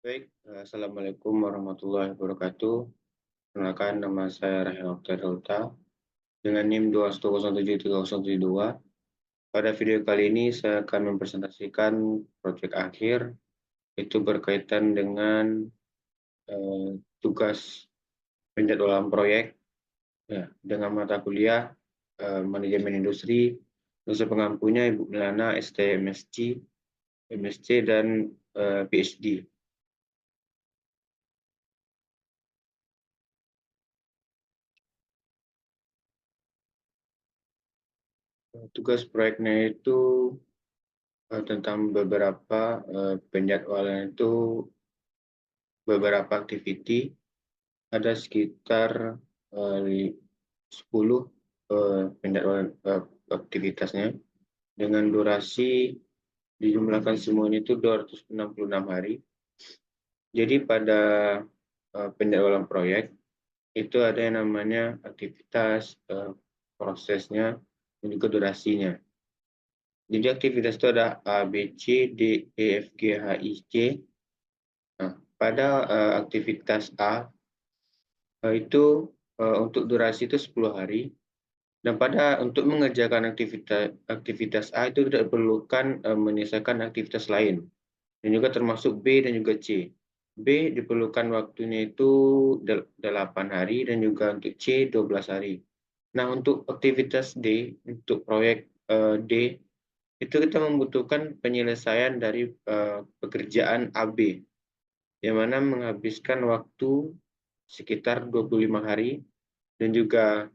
Baik, Assalamualaikum warahmatullahi wabarakatuh. Perkenalkan, nama saya Rahel Oktadarulta dengan NIM 2107372. Pada video kali ini saya akan mempresentasikan proyek akhir, itu berkaitan dengan tugas penjadwalan proyek ya, dengan mata kuliah Manajemen Industri, dosen pengampunya Ibu Milana ST MSc dan PhD. Tugas proyeknya itu tentang beberapa penjadwalan itu beberapa activity, ada sekitar 10 penjadwalan aktivitasnya dengan durasi dijumlahkan semuanya itu 266 hari. Jadi pada penjadwalan proyek itu ada yang namanya aktivitas, prosesnya, dan juga durasinya. Jadi aktivitas itu ada A, B, C, D, E, F, G, H, I, C. Nah, pada aktivitas A itu untuk durasi itu 10 hari, dan untuk mengerjakan aktivitas A itu tidak diperlukan menyelesaikan aktivitas lain, dan juga termasuk B dan juga C. B diperlukan waktunya itu 8 hari dan juga untuk C 12 hari. Nah, untuk aktivitas D, untuk proyek D, itu kita membutuhkan penyelesaian dari pekerjaan AB, yang mana menghabiskan waktu sekitar 25 hari, dan juga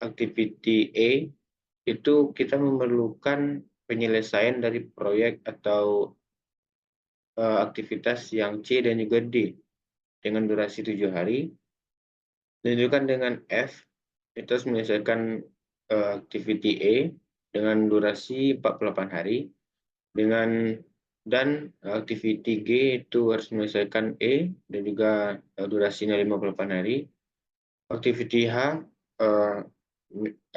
activity A itu kita memerlukan penyelesaian dari proyek atau aktivitas yang C dan juga D dengan durasi 7 hari, dan juga dengan F itu harus menyelesaikan activity A dengan durasi 48 hari, dan activity G itu harus menyelesaikan E dan juga durasinya 58 hari. Activity H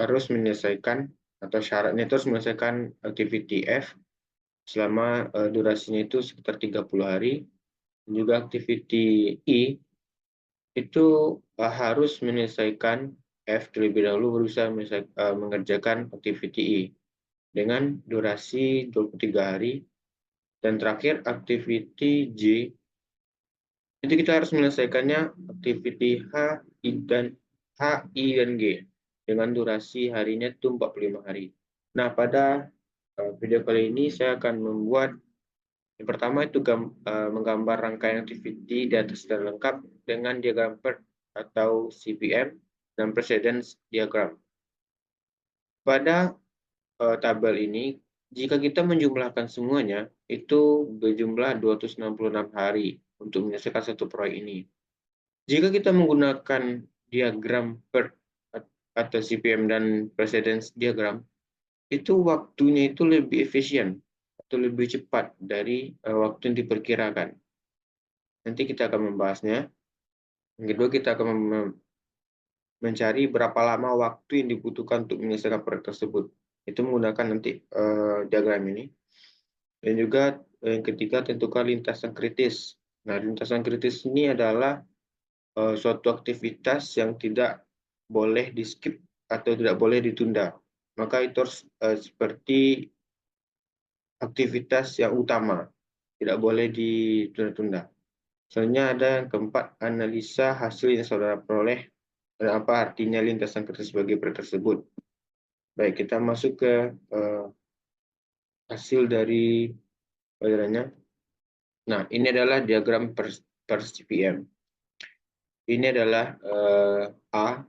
harus menyelesaikan, atau syaratnya itu harus menyelesaikan activity F selama durasinya itu sekitar 30 hari. Dan juga activity I itu harus menyelesaikan F terlebih dahulu, berusaha mengerjakan activity I dengan durasi 23 hari. Dan terakhir activity J, itu kita harus menyelesaikannya activity H, I, dan G dengan durasi harinya itu 45 hari. Nah, pada video kali ini saya akan membuat yang pertama itu menggambar rangkaian activity di atas dan lengkap dengan diagram PERT atau CPM dan precedence diagram. Pada tabel ini, jika kita menjumlahkan semuanya, itu berjumlah 266 hari untuk menyelesaikan satu proyek ini. Jika kita menggunakan diagram PERT atau CPM dan precedence diagram, itu waktunya itu lebih efisien atau lebih cepat dari waktu yang diperkirakan. Nanti kita akan membahasnya. Yang kedua, kita akan mencari berapa lama waktu yang dibutuhkan untuk menyelesaikan proyek tersebut. Itu menggunakan nanti diagram ini. Dan juga yang ketiga, tentukan lintasan kritis. Nah, lintasan kritis ini adalah suatu aktivitas yang tidak boleh di-skip atau tidak boleh ditunda. Maka itu harus seperti aktivitas yang utama, tidak boleh ditunda-tunda. Selanjutnya ada yang keempat, analisa hasil yang saudara peroleh dan apa artinya lintasan kritis bagi proyek tersebut. Baik, kita masuk ke hasil dari pelajarannya. Nah, ini adalah diagram per CPM. Ini adalah A,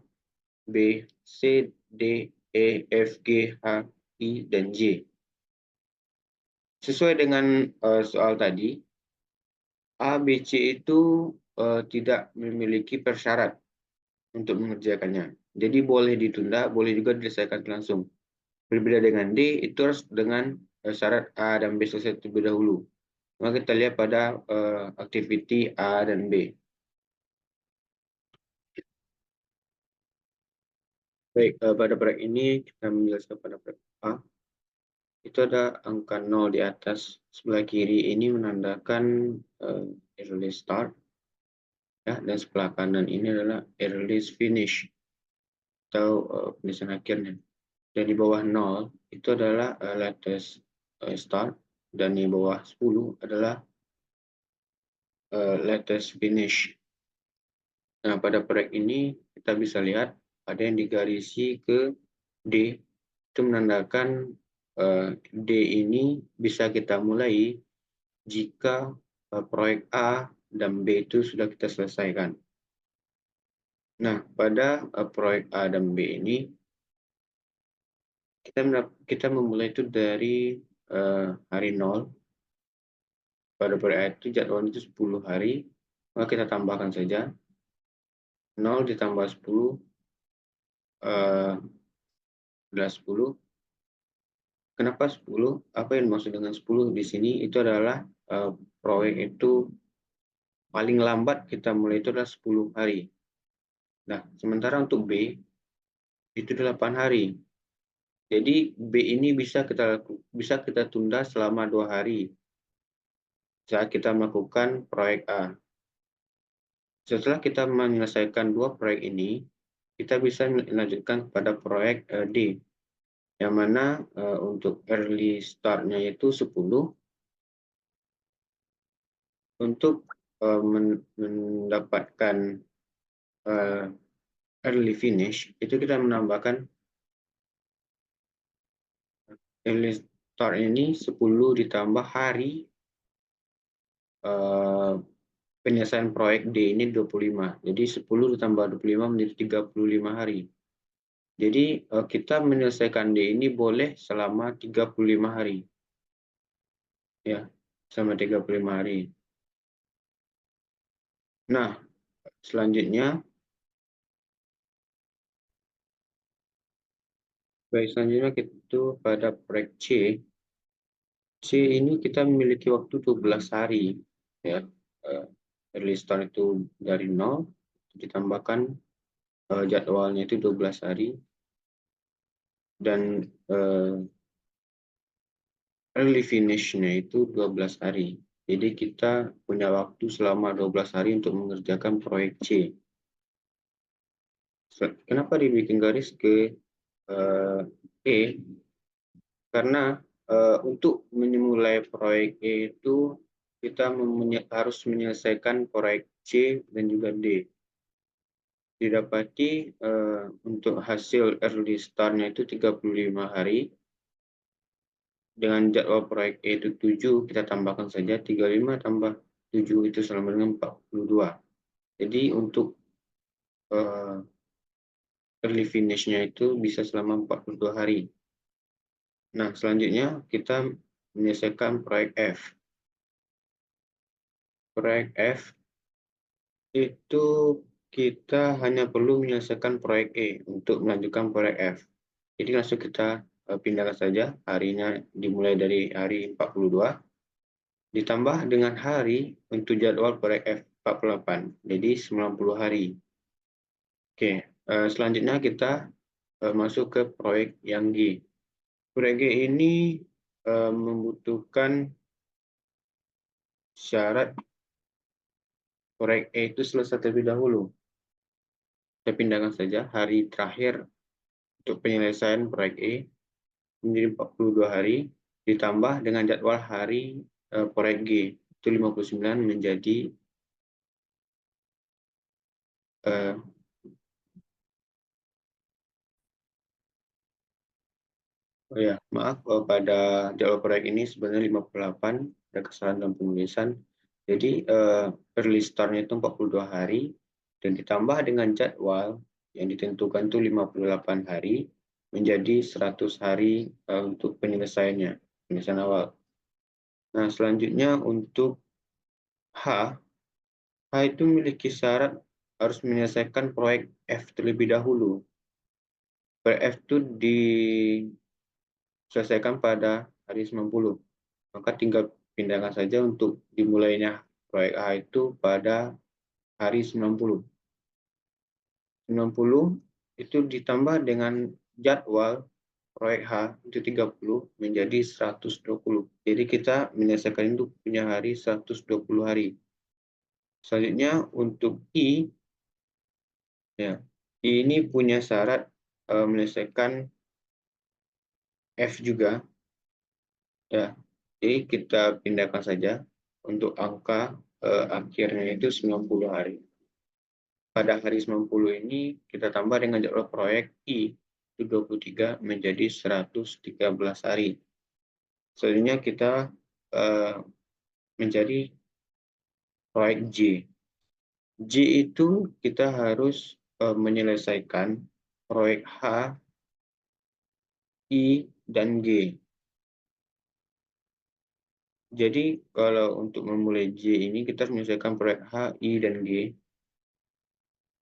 B, C, D, E, F, G, H, I, dan J. Sesuai dengan soal tadi, A, B, C itu tidak memiliki persyarat untuk mengerjakannya. Jadi boleh ditunda, boleh juga diselesaikan langsung. Berbeda dengan D, itu harus dengan syarat A dan B selesai terlebih dahulu. Maka kita lihat pada activity A dan B. Baik, pada proyek ini kita menjelaskan pada proyek A. Itu ada angka 0 di atas sebelah kiri, ini menandakan early start, ya, dan sebelah kanan ini adalah early finish atau penyelesaian akhirnya. Dan di bawah 0 itu adalah latest start, dan di bawah 10 adalah latest finish. Nah, pada proyek ini kita bisa lihat ada yang digarisi ke D, itu menandakan D ini bisa kita mulai jika proyek A dan B itu sudah kita selesaikan. Nah, pada proyek A dan B ini kita memulai itu dari hari 0. Pada proyek A itu jadwalnya itu 10 hari, maka kita tambahkan saja 0 ditambah 10 adalah 10. Kenapa 10? Apa yang dimaksud dengan 10 di sini? Itu adalah proyek itu paling lambat kita mulai itu adalah 10 hari. Nah, sementara untuk B itu 8 hari. Jadi B ini bisa kita tunda selama 2 hari saat kita melakukan proyek A. Setelah kita menyelesaikan 2 proyek ini, kita bisa melanjutkan kepada proyek D, yang mana untuk early start-nya itu 10. Untuk mendapatkan early finish, itu kita menambahkan early start ini 10 ditambah hari penyelesaian proyek D ini 25. Jadi 10 ditambah 25 menjadi 35 hari. Jadi kita menyelesaikan D ini boleh selama 35 hari. Ya, selama 35 hari. Nah, selanjutnya itu pada proyek C. C ini kita memiliki waktu 12 hari, ya. Early start itu dari 0, ditambahkan jadwalnya itu 12 hari, dan early finish-nya itu 12 hari. Jadi kita punya waktu selama 12 hari untuk mengerjakan proyek C. Kenapa dibikin garis ke E? Karena untuk memulai proyek E itu kita harus menyelesaikan proyek C dan juga D. Didapati untuk hasil early start-nya itu 35 hari. Dengan jadwal proyek E itu 7, kita tambahkan saja 35 tambah 7 itu sama dengan 42. Jadi untuk early finish-nya itu bisa selama 42 hari. Nah, selanjutnya kita menyelesaikan proyek F. Proyek F itu kita hanya perlu menyelesaikan proyek E untuk melanjutkan proyek F. Jadi langsung kita pindahkan saja, harinya dimulai dari hari 42, ditambah dengan hari untuk jadwal proyek F48, jadi 90 hari. Oke, selanjutnya kita masuk ke proyek yang G. Proyek G ini membutuhkan syarat proyek E itu selesai terlebih dahulu. Kita pindahkan saja hari terakhir untuk penyelesaian proyek E menjadi 42 hari, ditambah dengan jadwal hari proyek G itu 59 menjadi oh ya, maaf, pada jadwal proyek ini sebenarnya 58, ada kesalahan dalam penulisan. Jadi early start-nya itu 42 hari, dan ditambah dengan jadwal yang ditentukan itu 58 hari, menjadi 100 hari untuk penyelesaiannya, penyelesaian awal. Nah, selanjutnya untuk H, H itu memiliki syarat harus menyelesaikan proyek F terlebih dahulu. Proyek F itu diselesaikan pada hari 90. Maka tinggal pindahkan saja untuk dimulainya proyek A itu pada hari 90. 90 itu ditambah dengan jadwal proyek H itu 30 menjadi 120. Jadi kita menyelesaikan itu punya hari 120 hari. Selanjutnya untuk I, ya, I ini punya syarat menyelesaikan F juga, ya. Jadi kita pindahkan saja untuk angka akhirnya itu 90 hari. Pada hari 90 ini kita tambah dengan jadwal proyek I itu 23 menjadi 113 hari. Selanjutnya kita menjadi proyek J. J itu kita harus menyelesaikan proyek H, I, dan G. Jadi kalau untuk memulai J ini kita harus menyelesaikan proyek H, I, dan G.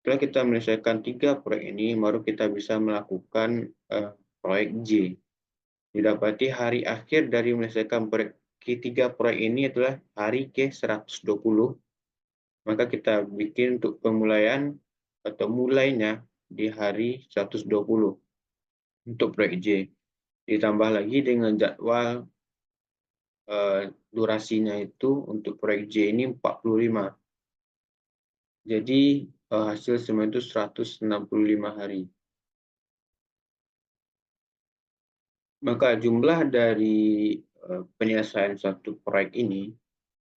Setelah kita menyelesaikan 3 proyek ini, baru kita bisa melakukan proyek J. Didapati hari akhir dari menyelesaikan proyek ketiga proyek ini adalah hari ke-120. Maka kita bikin untuk pemulaian atau mulainya di hari 120 untuk proyek J. Ditambah lagi dengan jadwal durasinya itu untuk proyek J ini 45. Jadi hasil semua itu 165 hari. Maka jumlah dari penyelesaian satu proyek ini,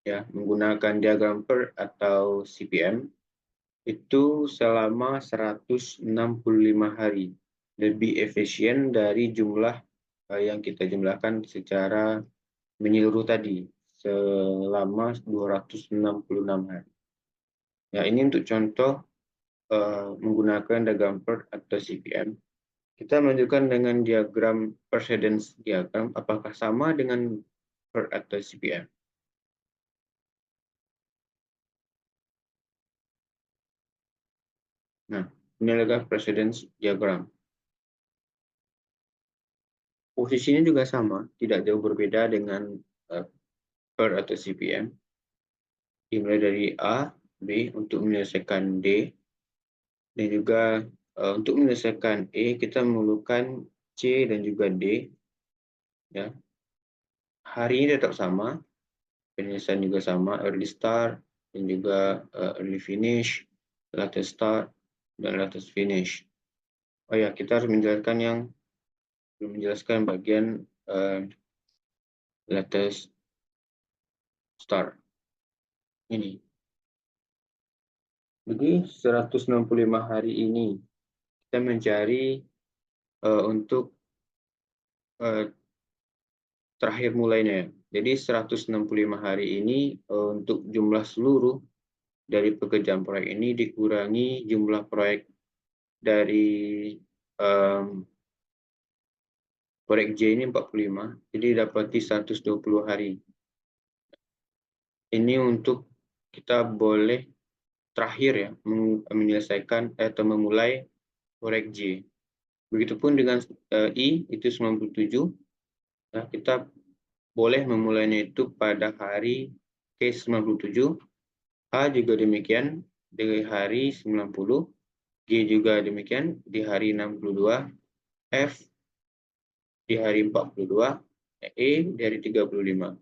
ya, menggunakan diagram PERT atau CPM itu selama 165 hari, lebih efisien dari jumlah yang kita jumlahkan secara menyeluruh tadi selama 266 hari. Ya, ini untuk contoh menggunakan diagram PERT atau CPM. Kita menunjukkan dengan diagram precedence diagram apakah sama dengan PERT atau CPM. Nah, ini adalah precedence diagram. Posisinya juga sama, tidak jauh berbeda dengan PERT atau CPM. Dimulai dari A, B untuk menyelesaikan D, dan juga untuk menyelesaikan E kita memerlukan C dan juga D. Ya, hari ini tetap sama, penyelesaian juga sama, early start dan juga early finish, latest start dan latest finish. Oh ya, kita harus menjelaskan yang belum menjelaskan bagian latest start ini. Jadi 165 hari ini kita mencari untuk terakhir mulainya. Jadi 165 hari ini untuk jumlah seluruh dari pekerjaan proyek ini dikurangi jumlah proyek dari proyek J ini 45, jadi dapati 120 hari. Ini untuk kita boleh terakhir ya menyelesaikan atau memulai proyek J. Begitupun dengan I itu 97, nah, kita boleh memulainya itu pada hari ke-97, H juga demikian di hari 90, G juga demikian di hari 62, F di hari 42, E di hari 35.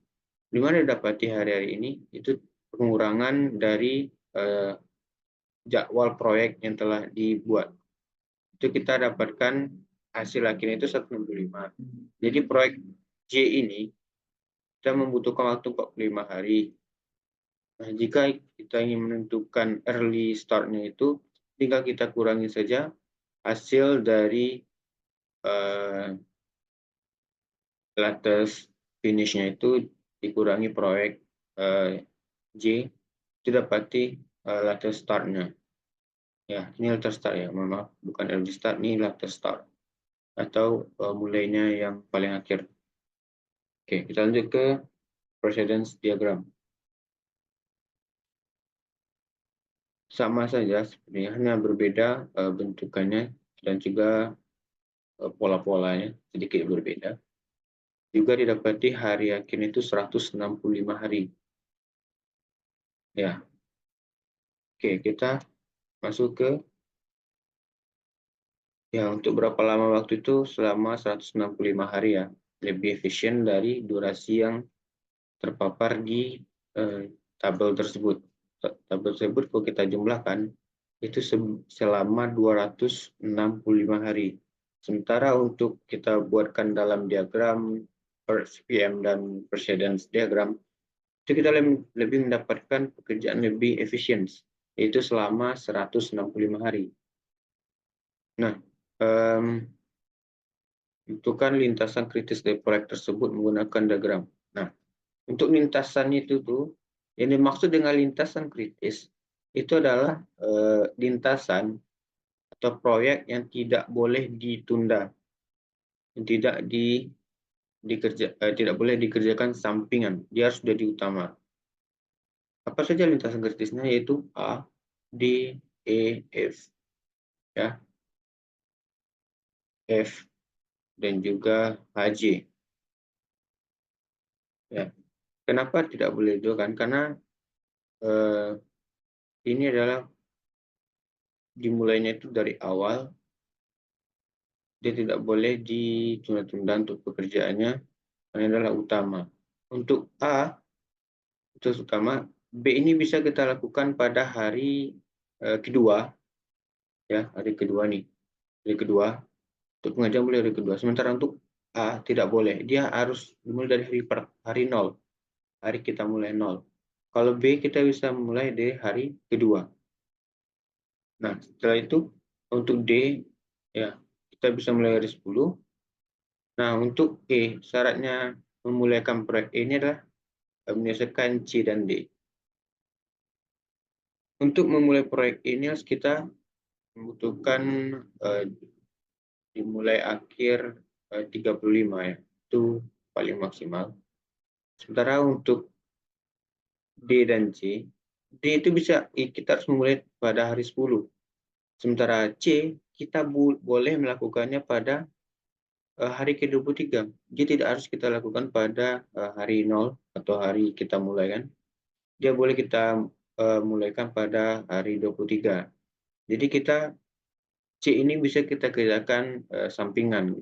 Di mana dapati hari-hari ini itu pengurangan dari jadwal proyek yang telah dibuat. Itu kita dapatkan hasil akhirnya itu 165. Jadi proyek J ini kita membutuhkan waktu 45 hari. Nah, jika kita ingin menentukan early start-nya itu, tinggal kita kurangi saja hasil dari latest finish-nya itu dikurangi proyek J, itu dapati latest start-nya. Ya, ini latest start ya, maaf, bukan early start, ini latest start. Atau mulainya yang paling akhir. Oke, kita lanjut ke precedence diagram. Sama saja sebenarnya, hanya berbeda bentukannya dan juga pola-polanya sedikit berbeda. Juga didapati hari akhir itu 165 hari. Ya. Oke, kita masuk ke ya untuk berapa lama waktu itu selama 165 hari ya. Lebih efisien dari durasi yang terpapar di tabel tersebut. tabel tersebut kalau kita jumlahkan itu selama 265 hari. Sementara untuk kita buatkan dalam diagram PPM dan precedence diagram, itu kita lebih mendapatkan pekerjaan lebih efisien, yaitu selama 165 hari. Nah, tentukan lintasan kritis dari proyek tersebut menggunakan diagram. Nah, untuk lintasan itu tuh, yang dimaksud dengan lintasan kritis itu adalah lintasan atau proyek yang tidak boleh ditunda, yang tidak boleh dikerjakan sampingan, dia harus sudah diutama. Apa saja lintasan kritisnya, yaitu A, D, E, F, ya, F dan juga HJ. Ya. Kenapa tidak boleh itu kan? Karena ini adalah dimulainya itu dari awal, dia tidak boleh ditunda-tunda untuk pekerjaannya, karena adalah utama. Untuk A, itu utama. B ini bisa kita lakukan pada hari kedua, ya, hari kedua nih, hari kedua. Untuk pengajian boleh hari kedua. Sementara untuk A tidak boleh, dia harus dimulai dari hari 0, hari kita mulai 0. Kalau B kita bisa mulai dari hari kedua. Nah, setelah itu untuk D, ya, kita bisa mulai dari 10. Nah, untuk E, syaratnya memulaikan proyek E ini adalah menyelesaikan C dan D. Untuk memulai proyek ini harus kita membutuhkan dimulai akhir 35, ya, itu paling maksimal. Sementara untuk D dan C, D itu kita harus memulai pada hari 10. Sementara C, kita boleh melakukannya pada hari ke-23. Dia tidak harus kita lakukan pada hari 0 atau hari kita mulai kan. Dia boleh kita mulaikan pada hari 23. Jadi C ini bisa kita kerjakan sampingan.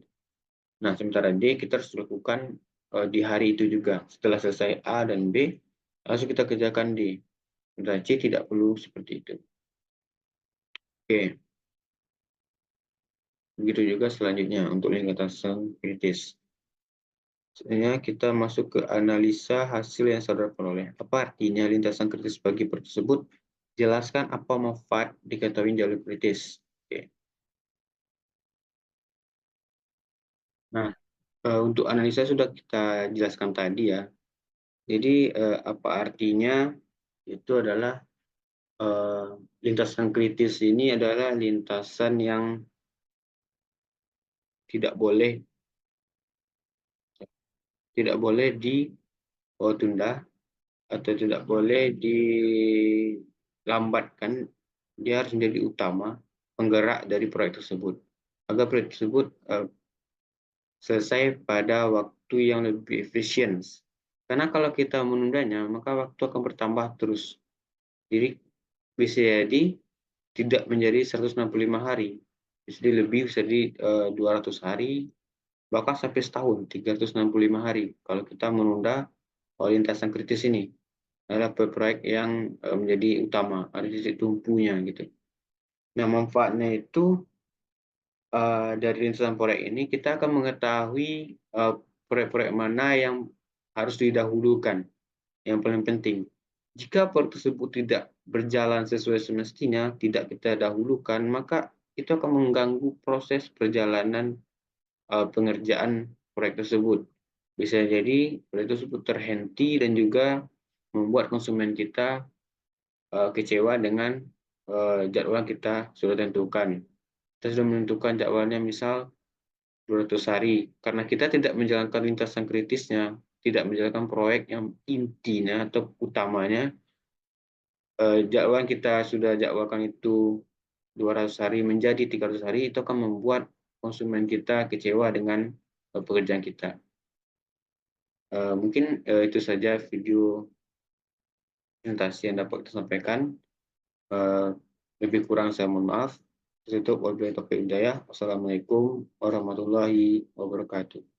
Nah, sementara D kita harus lakukan di hari itu juga. Setelah selesai A dan B, langsung kita kerjakan D. Sementara C tidak perlu seperti itu. Oke. Begitu juga selanjutnya untuk lintasan kritis. Selanjutnya kita masuk ke analisa hasil yang saudara peroleh. Apa artinya lintasan kritis bagi proyek tersebut? Jelaskan apa manfaat diketahui jalur kritis. Oke. Nah, untuk analisa sudah kita jelaskan tadi ya. Jadi apa artinya? Itu adalah lintasan kritis ini adalah lintasan yang tidak boleh ditunda atau tidak boleh dilambatkan. Dia harus menjadi utama penggerak dari proyek tersebut agar proyek tersebut selesai pada waktu yang lebih efisien. Karena kalau kita menundanya, maka waktu akan bertambah terus. Jadi bisa jadi tidak menjadi 165 hari. Bisa jadi lebih, bisa jadi 200 hari, bahkan sampai setahun, 365 hari. Kalau kita menunda lintasan kritis ini adalah proyek yang menjadi utama, ada titik tumpunya gitu. Nah, manfaatnya itu dari lintasan proyek ini kita akan mengetahui proyek-proyek mana yang harus didahulukan, yang paling penting. Jika proyek tersebut tidak berjalan sesuai semestinya, tidak kita dahulukan, maka itu akan mengganggu proses perjalanan pengerjaan proyek tersebut. Bisa jadi proyek tersebut terhenti dan juga membuat konsumen kita kecewa dengan jadwal yang kita sudah tentukan. Kita sudah menentukan jadwalnya misal 200 hari. Karena kita tidak menjalankan lintasan kritisnya, tidak menjalankan proyek yang intinya atau utamanya, jadwal yang kita sudah jadwalkan itu 200 hari menjadi 300 hari, itu akan membuat konsumen kita kecewa dengan pekerjaan kita. Mungkin itu saja video presentasi yang dapat kita sampaikan. Lebih kurang saya mohon maaf. Tutup. Wabillahi taufiq hidayah. Wassalamualaikum warahmatullahi wabarakatuh.